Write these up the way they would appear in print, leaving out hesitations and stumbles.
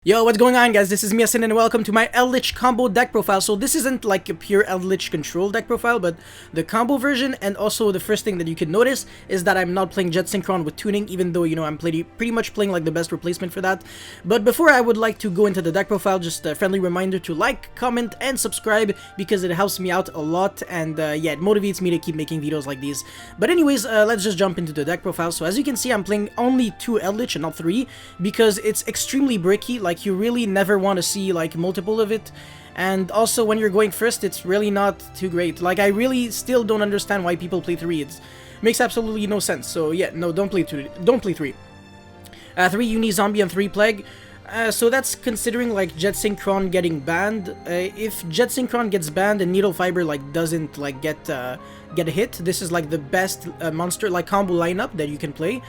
Yo, what's going on, guys? This is Miasin and welcome to my Eldlich combo deck profile. So this isn't like a pure Eldlich control deck profile, but the combo version. And also the first thing that you can notice is that I'm not playing Jet Synchron with tuning, even though, you know, I'm pretty much playing like the best replacement for that. But before I would like to go into the deck profile, just a friendly reminder to like, comment, and subscribe because it helps me out a lot. And yeah, it motivates me to keep making videos like these. But anyways, let's just jump into the deck profile. So as you can see, I'm playing only 2 Eldlich and not 3 because it's extremely bricky. Like, you really never want to see like multiple of it, and also when you're going first, it's really not too great. Like, I really still don't understand why people play 3. It makes absolutely no sense. So yeah, no, don't play 2. Don't play 3. 3 Uni Zombie and 3 Plague. So that's considering like Jet Synchron getting banned. If Jet Synchron gets banned and Needle Fiber like doesn't like get a hit, this is like the best monster like combo lineup that you can play.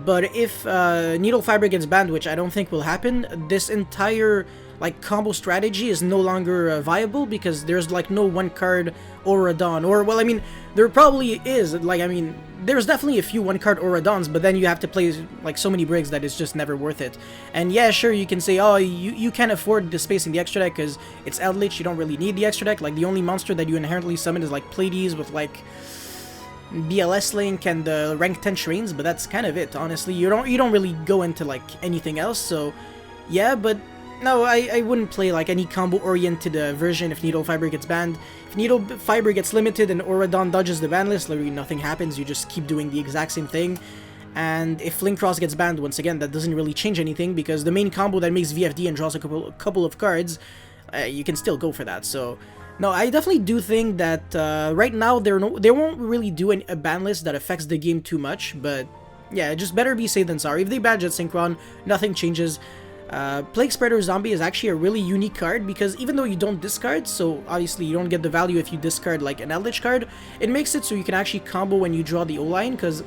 But if Needle Fiber gets banned, which I don't think will happen, this entire like combo strategy is no longer viable because there's like no one card Auradon, or well, I mean, there probably is. Like, I mean, there's definitely a few one card Auradons, but then you have to play like so many brigs that it's just never worth it. And yeah, sure, you can say, oh, you can't afford the space in the extra deck because it's Eldlich, you don't really need the extra deck. Like, the only monster that you inherently summon is like Pleiades with like BLS Link and the rank 10 Shrines, but that's kind of it, honestly. You don't really go into like anything else. So yeah, but no, I wouldn't play like any combo oriented version if Needle Fiber gets banned. If Needle Fiber gets limited and Auradon dodges the ban list, literally nothing happens. You just keep doing the exact same thing. And if Link Cross gets banned, once again, that doesn't really change anything because the main combo that makes VFD and draws a couple of cards, you can still go for that. So no, I definitely do think that right now they won't really do a ban list that affects the game too much, but yeah, just better be safe than sorry. If they ban Jet Synchron, nothing changes. Plague Spreader Zombie is actually a really unique card because even though you don't discard, so obviously you don't get the value if you discard like an Eldlich card, it makes it so you can actually combo when you draw the O-Line, because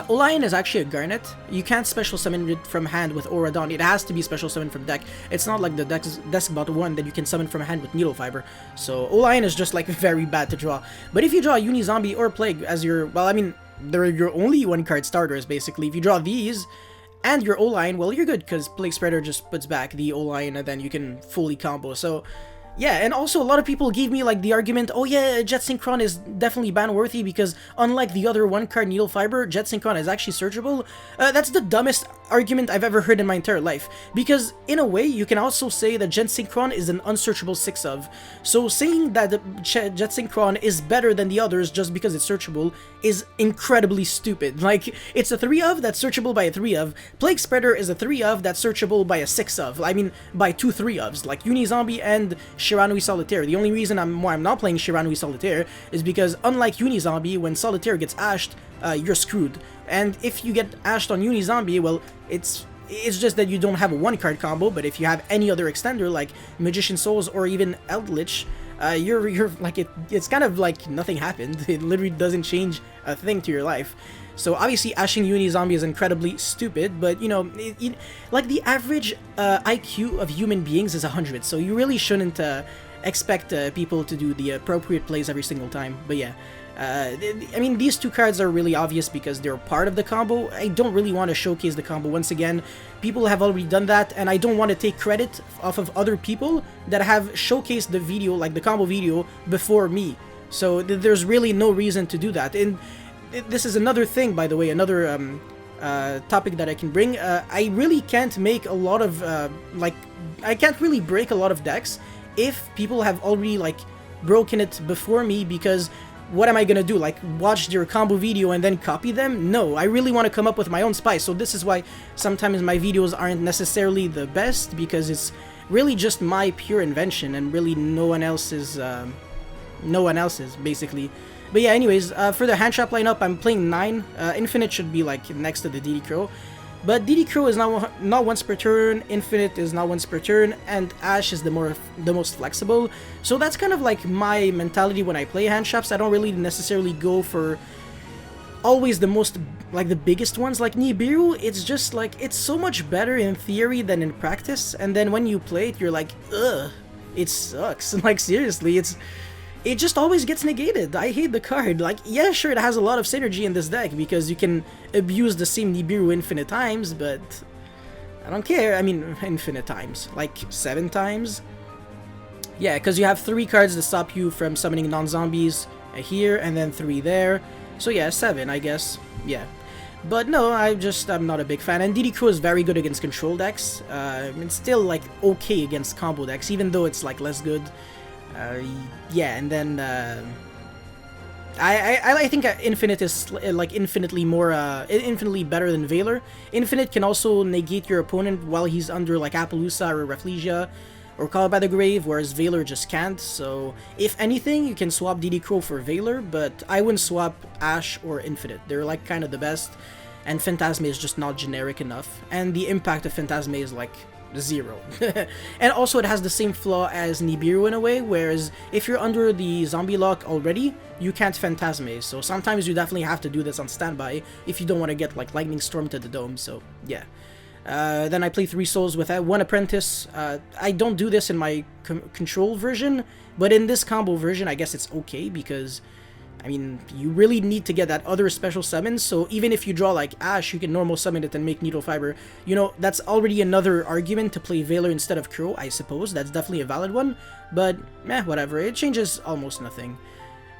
O-Line is actually a Garnet. You can't special summon it from hand with Auradon. It has to be special summoned from deck. It's not like the Deskbot one that you can summon from hand with Needle Fiber. So O-Line is just like very bad to draw. But if you draw Uni Zombie or Plague as your, well, I mean, they're your only one card starters basically. If you draw these and your O-Line, well, you're good because Plague Spreader just puts back the O-Line and then you can fully combo. So yeah, and also a lot of people gave me like the argument, oh yeah, Jet Synchron is definitely ban worthy because unlike the other one card Needle Fiber, Jet Synchron is actually searchable. That's the dumbest argument I've ever heard in my entire life, because in a way you can also say that Jet Synchron is an unsearchable 6 of. So saying that Jet Synchron is better than the others just because it's searchable is incredibly stupid. Like, it's a 3 of that's searchable by a 3 of. Plague Spreader is a 3 of that's searchable by a 6 of. I mean, by 2 3 ofs like Uni Zombie and Shiranui Solitaire. The only reason I'm not playing Shiranui Solitaire is because unlike Uni Zombie, when Solitaire gets ashed, you're screwed. And if you get ashed on Uni Zombie, well, it's just that you don't have a 1-card combo, but if you have any other extender like Magician Souls or even Eldlich, you're like, it's kind of like nothing happened. It literally doesn't change a thing to your life. So obviously ashing Uni Zombie is incredibly stupid, but you know, like the average IQ of human beings is 100, so you really shouldn't expect people to do the appropriate plays every single time. But yeah, I mean, these 2 cards are really obvious because they're part of the combo. I don't really want to showcase the combo once again. People have already done that, and I don't want to take credit off of other people that have showcased the video, like the combo video, before me. So there's really no reason to do that. And this is another thing, by the way, another topic that I can bring. I really can't make a lot of, I can't really break a lot of decks if people have already, like, broken it before me, because what am I gonna do? Like, watch their combo video and then copy them? No, I really want to come up with my own spice. So this is why sometimes my videos aren't necessarily the best, because it's really just my pure invention and really no one else's, basically. But yeah, anyways, for the hand trap lineup, I'm playing 9. Infinite should be like next to the DD Crow. But DD Crow is not once per turn, Infinite is not once per turn, and Ash is the most flexible. So that's kind of like my mentality when I play hand traps. I don't really necessarily go for always the most, like the biggest ones. Like Nibiru, it's just like, it's so much better in theory than in practice, and then when you play it, you're like, ugh, it sucks. Like, seriously, it just always gets negated. I hate the card. Like, yeah, sure, it has a lot of synergy in this deck because you can abuse the same Nibiru infinite times, but I don't care. I mean, infinite times. Like 7 times. Yeah, because you have 3 cards to stop you from summoning non-zombies here, and then 3 there. So yeah, 7, I guess. Yeah. But no, I'm not a big fan. And DD Crow is very good against control decks. It's still, like, okay against combo decks, even though it's, like, less good. Yeah, and then, I think Infinite is, like, infinitely better than Valor. Infinite can also negate your opponent while he's under, like, Appaloosa or Rafflesia or Call by the Grave, whereas Valor just can't. So, if anything, you can swap DD Crow for Valor, but I wouldn't swap Ash or Infinite. They're, like, kind of the best, and Phantasme is just not generic enough, and the impact of Phantasme is, like, 0. And also, it has the same flaw as Nibiru in a way, whereas if you're under the zombie lock already, you can't Phantasme, so sometimes you definitely have to do this on standby if you don't want to get, like, Lightning Storm to the dome, so, yeah. Then I play 3 souls with 1 apprentice. I don't do this in my control version, but in this combo version, I guess it's okay because, I mean, you really need to get that other special summon. So even if you draw like Ash, you can normal summon it and make Needle Fiber. You know, that's already another argument to play Valor instead of Crow, I suppose. That's definitely a valid one, but whatever. It changes almost nothing.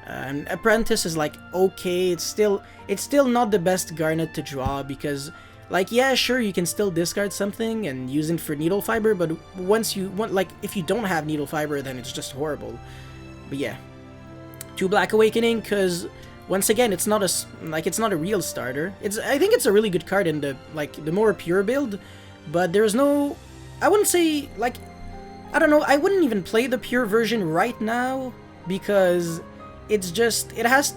Apprentice is like okay. It's still not the best Garnet to draw because, like, yeah, sure, you can still discard something and use it for Needle Fiber, but if you don't have Needle Fiber, then it's just horrible. But yeah, 2 Black Awakening, because once again, it's not a real starter. I think it's a really good card in the more pure build, but there's no, I wouldn't say, like, I don't know, I wouldn't even play the pure version right now because it's just, it has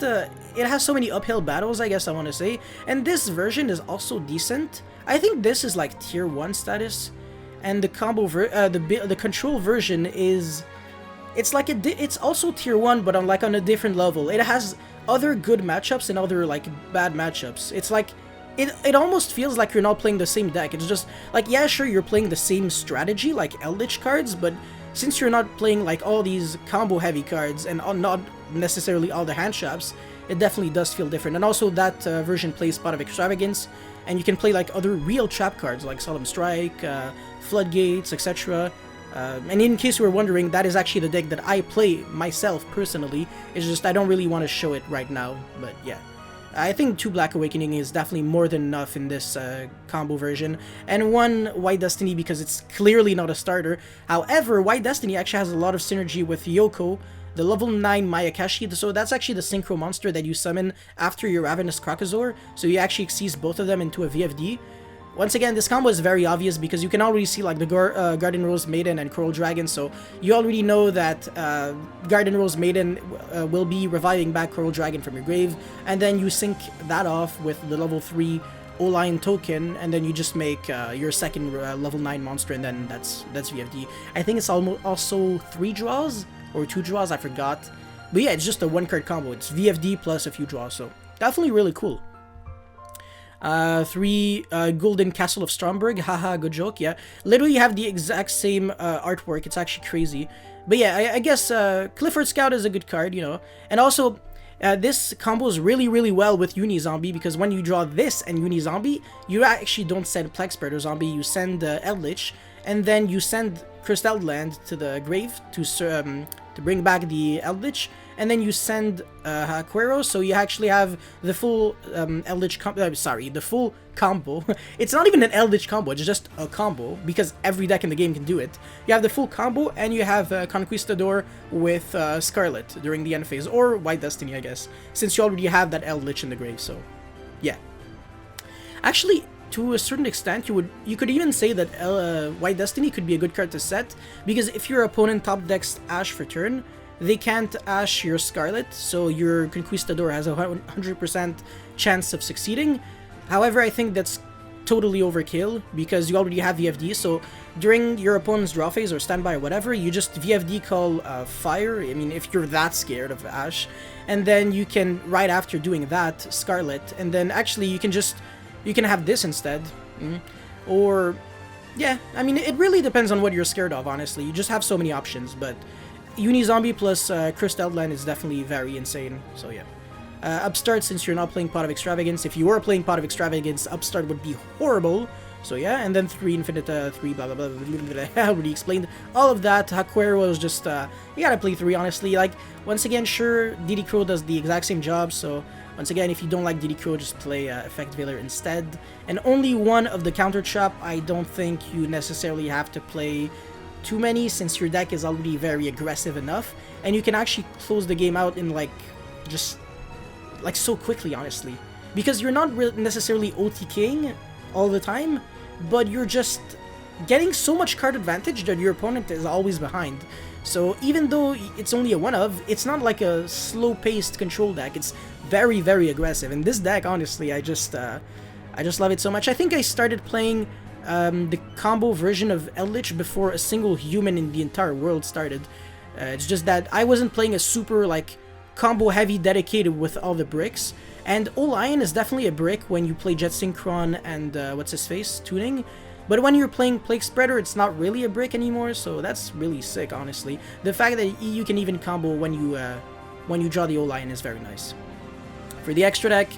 so many uphill battles, I guess I want to say, and this version is also decent. I think this is like tier 1 status, and the combo the control version is, it's also tier 1, but on a different level. It has other good matchups and other like bad matchups. It's like, it almost feels like you're not playing the same deck. It's just like, yeah, sure, you're playing the same strategy like Eldlich cards, but since you're not playing like all these combo heavy cards and not necessarily all the hand traps, it definitely does feel different. And also that version plays Pot of Extravagance, and you can play like other real trap cards like Solemn Strike, Floodgates, etc. And in case you were wondering, that is actually the deck that I play myself personally. It's just I don't really want to show it right now, but yeah. I think 2 Black Awakening is definitely more than enough in this combo version, and 1 White Destiny because it's clearly not a starter. However, White Destiny actually has a lot of synergy with Yoko, the level 9 Mayakashi, so that's actually the synchro monster that you summon after your Ravenous Crocosaur, so you actually seize both of them into a VFD. Once again, this combo is very obvious because you can already see like the Garden Rose Maiden and Coral Dragon, so you already know that Garden Rose Maiden will be reviving back Coral Dragon from your grave, and then you sync that off with the level 3 O-Line token, and then you just make your second level 9 monster, and then that's VFD. I think it's also 3 draws, or 2 draws, I forgot. But yeah, it's just a 1-card combo. It's VFD plus a few draws, so definitely really cool. 3 Golden Castle of Stromberg, haha, good joke, yeah. Literally have the exact same artwork, it's actually crazy. But yeah, I guess Clifford Scout is a good card, you know. And also, this combos really well with Uni-Zombie, because when you draw this and Uni-Zombie, you actually don't send Plague Spreader Zombie, you send Eldlich, and then you send Cursed Eldland to the grave to bring back the Eldlich, and then you send Haquero, so you actually have the full Eldlich the full combo. It's not even an Eldlich combo, it's just a combo, because every deck in the game can do it. You have the full combo, and you have Conquistador with Scarlet during the end phase, or White Destiny, I guess, since you already have that Eldlich in the grave, so yeah. Actually, to a certain extent, you could even say that White Destiny could be a good card to set, because if your opponent top decks Ash for turn, they can't Ash your Scarlet, so your Conquistador has a 100% chance of succeeding. However, I think that's totally overkill, because you already have VFD, so during your opponent's draw phase or standby or whatever, you just VFD call Fire, I mean, if you're that scared of Ash, and then you can, right after doing that, Scarlet, and then actually you can have this instead, or, yeah, I mean, it really depends on what you're scared of, honestly. You just have so many options, but Uni-Zombie plus Cursed Eldland is definitely very insane, so yeah. Upstart, since you're not playing Pot of Extravagance, if you were playing Pot of Extravagance, Upstart would be horrible, So yeah, and then 3 infinite, 3 blah blah blah, blah, blah, I already explained all of that. Hakuero is just, you gotta play 3, honestly. Like, once again, sure, DD Crow does the exact same job, so once again, if you don't like DD Crow, just play Effect Veiler instead. And only one of the counter trap. I don't think you necessarily have to play too many, since your deck is already very aggressive enough, and you can actually close the game out in, like, just, like, so quickly, honestly. Because you're not necessarily OTKing all the time, but you're just getting so much card advantage that your opponent is always behind. So even though it's only a one-of, it's not like a slow-paced control deck. It's very, very aggressive. And this deck, honestly, I just love it so much. I think I started playing the combo version of Eldlich before a single human in the entire world started. It's just that I wasn't playing a super, like, combo-heavy dedicated with all the bricks. And Olion is definitely a brick when you play Jet Synchron and, what's-his-face, tuning. But when you're playing Plague Spreader, it's not really a brick anymore, so that's really sick, honestly. The fact that you can even combo when you draw the Olion is very nice. For the extra deck,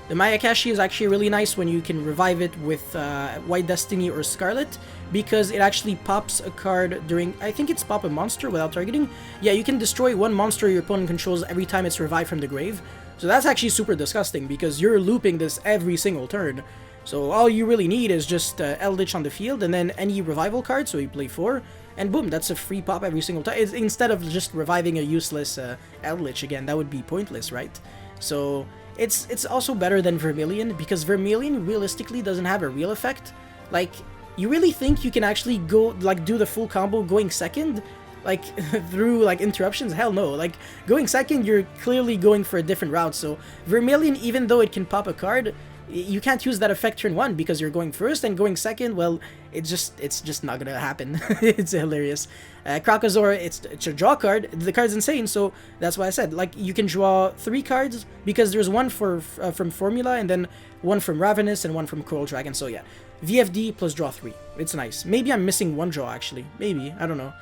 the Mayakashi is actually really nice when you can revive it with White Destiny or Scarlet, because it actually pops a card during, I think it's pop a monster without targeting. Yeah, you can destroy one monster your opponent controls every time it's revived from the grave. So that's actually super disgusting, because you're looping this every single turn. So all you really need is just Eldlich on the field, and then any revival card, so you play 4, and boom, that's a free pop every single time. Instead of just reviving a useless Eldlich again, that would be pointless, right? So it's also better than Vermilion, because Vermilion realistically doesn't have a real effect. Like, you really think you can actually go, like, do the full combo going second? Like, through, like, interruptions? Hell no. Like, going second, you're clearly going for a different route. So, Vermilion, even though it can pop a card, you can't use that effect turn 1 because you're going first, and going second, well, it's just not gonna happen. It's hilarious. Krakasaur, it's a draw card. The card's insane, so that's why I said, like, you can draw 3 cards, because there's one from Formula, and then one from Ravenous, and one from Coral Dragon, so yeah. VFD plus draw 3. It's nice. Maybe I'm missing one draw, actually. Maybe. I don't know.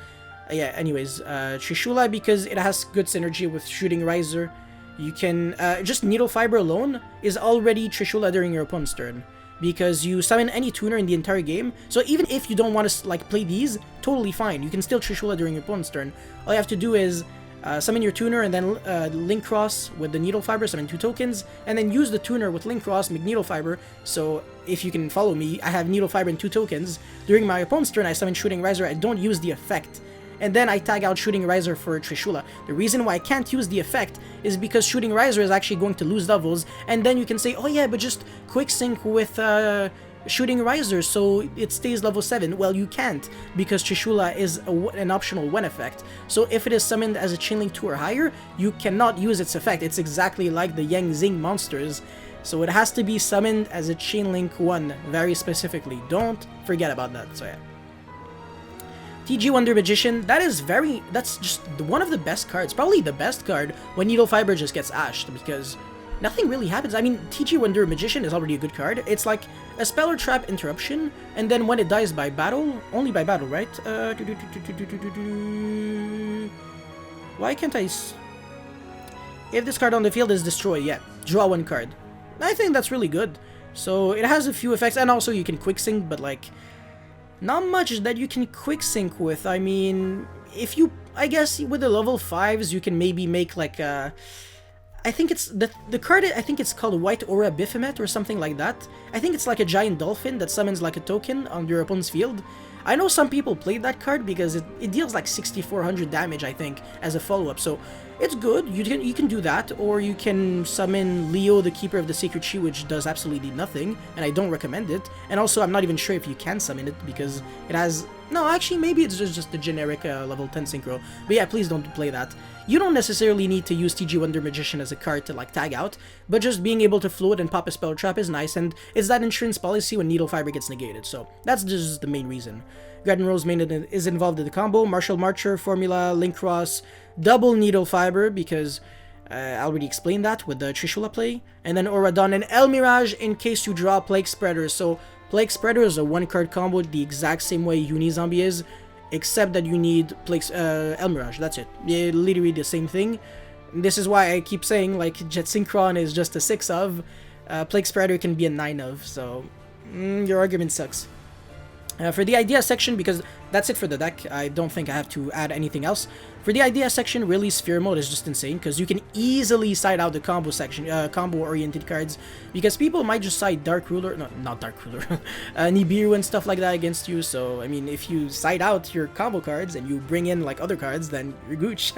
Yeah, anyways, Trishula, because it has good synergy with Shooting Riser. You can, just Needle Fiber alone is already Trishula during your opponent's turn, because you summon any tuner in the entire game. So even if you don't want to, like, play these, totally fine. You can still Trishula during your opponent's turn. All you have to do is summon your tuner, and then Link Cross with the Needle Fiber, summon 2 tokens, and then use the tuner with Link Cross, make Needle Fiber. So if you can follow me, I have Needle Fiber and 2 tokens. During my opponent's turn, I summon Shooting Riser. I don't use the effect. And then I tag out Shooting Riser for Trishula. The reason why I can't use the effect is because Shooting Riser is actually going to lose levels, and then you can say, oh yeah, but just quick sync with Shooting Riser so it stays level 7. Well, you can't, because Trishula is an optional 1 effect. So if it is summoned as a Chainlink 2 or higher, you cannot use its effect. It's exactly like the Yang Zing monsters. So it has to be summoned as a Chainlink 1, very specifically. Don't forget about that, so yeah. TG Wonder Magician, that's just one of the best cards, probably the best card when Needle Fiber just gets ashed, because nothing really happens. I mean, TG Wonder Magician is already a good card. It's like a spell or trap interruption, and then when it dies by battle, only by battle, right? Why can't I... If this card on the field is destroyed, yeah, draw 1 card. I think that's really good. So it has a few effects, and also you can quick sync, but like... not much that you can quick sync with. I mean, if you, I guess with the level 5s, you can maybe make like a, I think it's, the card, I think it's called White Aura Biphomet or something like that. I think it's like a giant dolphin that summons like a token on your opponent's field. I know some people played that card because it deals like 6400 damage, I think, as a follow-up, so it's good. You can do that, or you can summon Leo, the Keeper of the Sacred Tree, which does absolutely nothing, and I don't recommend it. And also, I'm not even sure if you can summon it, because it has... No, actually, maybe it's just the generic level 10 synchro. But yeah, please don't play that. You don't necessarily need to use TG Wonder Magician as a card to like tag out, but just being able to float and pop a spell trap is nice, and it's that insurance policy when Needle Fiber gets negated, so that's just the main reason. Garden Rose main is involved in the combo, Martial Marcher, Formula, Link Cross, double Needle Fiber, because I already explained that with the Trishula play, and then Auradon and El Mirage in case you draw Plague Spreader. So Plague Spreader is a 1-card combo the exact same way Unizombie is, except that you need El Mirage, that's it. Yeah, literally the same thing. This is why I keep saying, like, Jet Synchron is just a 6 of, Plague Spreader can be a 9 of, so your argument sucks. For the idea section, because that's it for the deck, I don't think I have to add anything else. For the idea section, really, Sphere Mode is just insane, because you can easily side out the combo section, combo-oriented cards, because people might just side Dark Ruler, no, not Dark Ruler, Nibiru and stuff like that against you, so, I mean, if you side out your combo cards and you bring in, like, other cards, then you're gooch.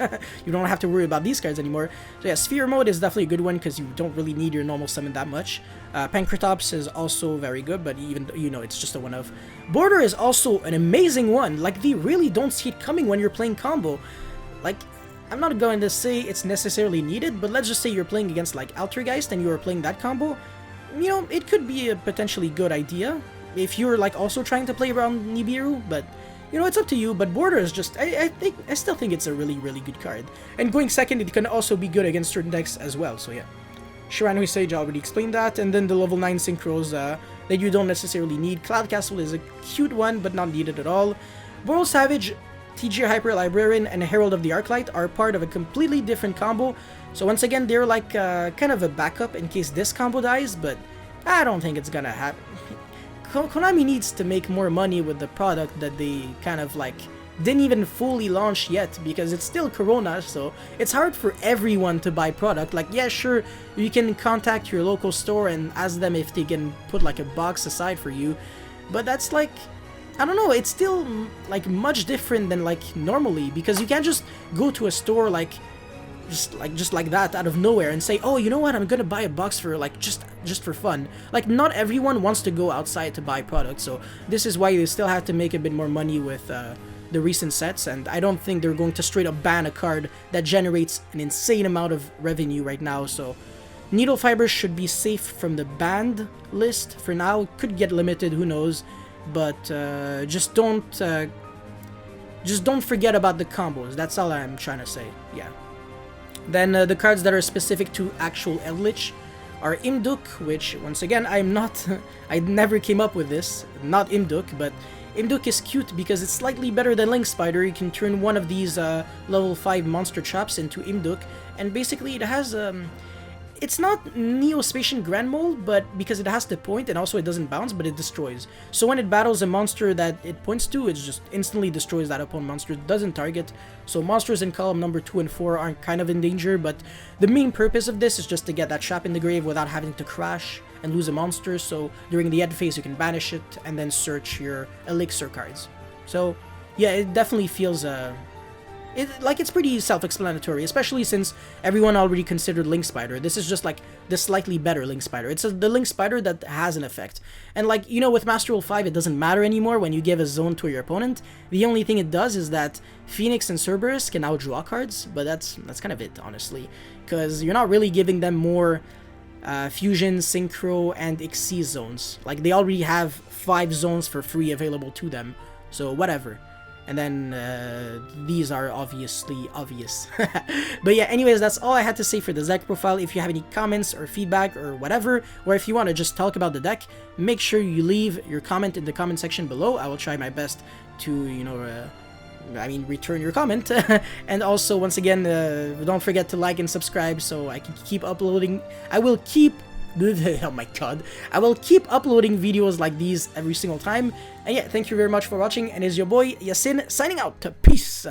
You don't have to worry about these cards anymore. So yeah, Sphere Mode is definitely a good one, because you don't really need your normal summon that much. Pancratops is also very good, but even, you know, it's just a one-of. Border is also an amazing one. Like, they really don't see it coming when you're playing combo. Like, I'm not going to say it's necessarily needed, but let's just say you're playing against, like, Altergeist and you're playing that combo. You know, it could be a potentially good idea if you're, like, also trying to play around Nibiru, but, you know, it's up to you. But Border is just, I still think it's a really, really good card. And going second, it can also be good against certain decks as well, so yeah. Shirano Sage, I already explained that, and then the level 9 synchros that you don't necessarily need. Cloud Castle is a cute one, but not needed at all. Boral Savage, TG Hyper Librarian, and Herald of the Arclight are part of a completely different combo, so once again, they're like kind of a backup in case this combo dies, but I don't think it's gonna happen. Konami needs to make more money with the product that they kind of like didn't even fully launch yet, because it's still Corona, so it's hard for everyone to buy product. Like, yeah, sure, you can contact your local store and ask them if they can put like a box aside for you, but that's like, I don't know, it's still like much different than like normally, because you can't just go to a store like just like that out of nowhere and say, oh, you know what, I'm gonna buy a box for like just for fun. Like, not everyone wants to go outside to buy products, so this is why they still have to make a bit more money with the recent sets, and I don't think they're going to straight up ban a card that generates an insane amount of revenue right now. So Needle Fibers should be safe from the banned list for now. Could get limited, who knows, but just don't forget about the combos. That's all I'm trying to say. Yeah. Then the cards that are specific to actual Eldlich are Imduk, which once again I never came up with this, not Imduk, but Imduk is cute because it's slightly better than Link Spider. You can turn one of these level 5 monster traps into Imduk, and basically it has it's not Neospatian Grand Mole, but because it has the point and also it doesn't bounce, but it destroys. So when it battles a monster that it points to, it just instantly destroys that opponent monster. It doesn't target. So monsters in column number 2 and 4 are kind of in danger, but the main purpose of this is just to get that trap in the grave without having to crash and lose a monster. So during the end phase you can banish it and then search your elixir cards. So yeah, it definitely feels it's pretty self-explanatory, especially since everyone already considered Link Spider. This is just like the slightly better Link Spider. It's the Link Spider that has an effect. And like, you know, with Master Rule 5, it doesn't matter anymore when you give a zone to your opponent. The only thing it does is that Phoenix and Cerberus can now draw cards, but that's kind of it, honestly. Because you're not really giving them more Fusion, Synchro, and Xyz zones. Like, they already have 5 zones for free available to them, so whatever. And then these are obviously obvious. But yeah, anyways, that's all I had to say for the deck profile. If you have any comments or feedback or whatever, or if you want to just talk about the deck, make sure you leave your comment in the comment section below. I will try my best to, you know, return your comment. And also, once again, don't forget to like and subscribe so I can keep uploading. I will keep oh my god, I will keep uploading videos like these every single time. And yeah, thank you very much for watching, and it's your boy Yasin signing out. Peace.